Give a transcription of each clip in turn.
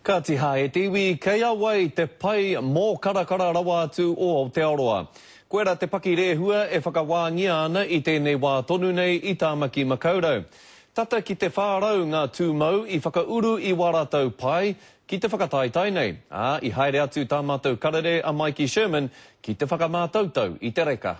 Ka tiha e tiwi kei awai te pai mō karakara rawa atu o Aotearoa. Koera te paki rehua e whakawāngia ana I tēnei wā tonu nei I tāmaki makaurau. Tata ki te whārau ngā tūmau I whakauru I waratau pai ki te whakataitai nei. I haere atu tā mātou karere a Mikey Sherman ki te whakamātautau I te reka.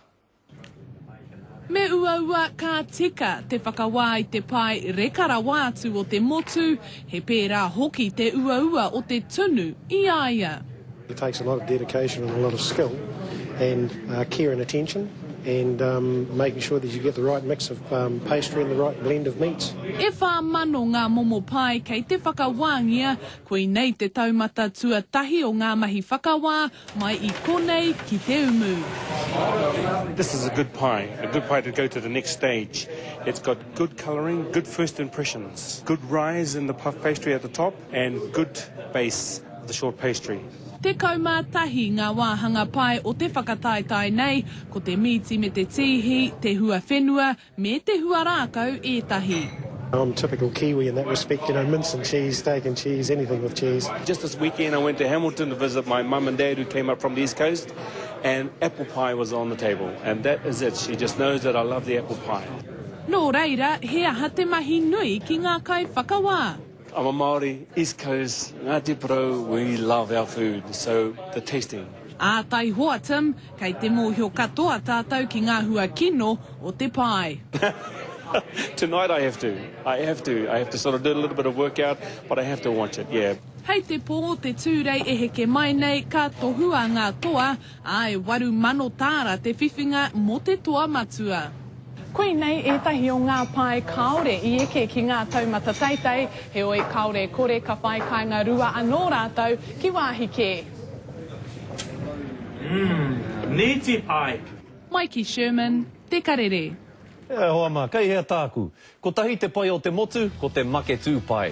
Me ua ka tika te whakawā I te pai rekarawa atu o te motu, he pērā hoki te ua o te tunu I aia. It takes a lot of dedication and a lot of skill and care and attention and making sure that you get the right mix of pastry and the right blend of meats. E whā mano ngā momo pai kei te whakawāngia, koe nei te taumata tuatahi o ngā mahi whakawā mai I konei ki te umu. This is a good pie to go to the next stage. It's got good colouring, good first impressions, good rise in the puff pastry at the top and good base of the short pastry. Te kaumātahi ngā wāhanga pai o te whakataitai nei, ko te miti me te tihi, te hua whenua, me te hua rākau ētahi. I'm typical Kiwi in that respect, mince and cheese, steak and cheese, anything with cheese. Just this weekend I went to Hamilton to visit my mum and dad who came up from the East Coast, and apple pie was on the table, and that is it. She just knows that I love the apple pie. Nō reira, he aha te mahi nui ki ngā kai whakawā. I'm a Māori, East Coast, Ngāti Porou, we love our food, so the tasting. Ātai hoa Tim, kei te mōhio katoa tātou ki ngā hua kino o te pai. Tonight I have to sort of do a little bit of workout, but I have to watch it, yeah. Hei te pō te tūrei e heke mai nei ka tohua ngā toa, ai waru mano tāra te whiwhinga mo te toa matua. Koe nei ētahi o ngā pai kaore I eke ki ngā taumata teitei, he oi kaore kore ka whai kai ngā rua anō rātou ki wāhi ke. Nīti pai. Mikey Sherman, Te Karere. Hoa mā, kei hea tāku. Ko tahi te pai o te motu, ko te make tū pai.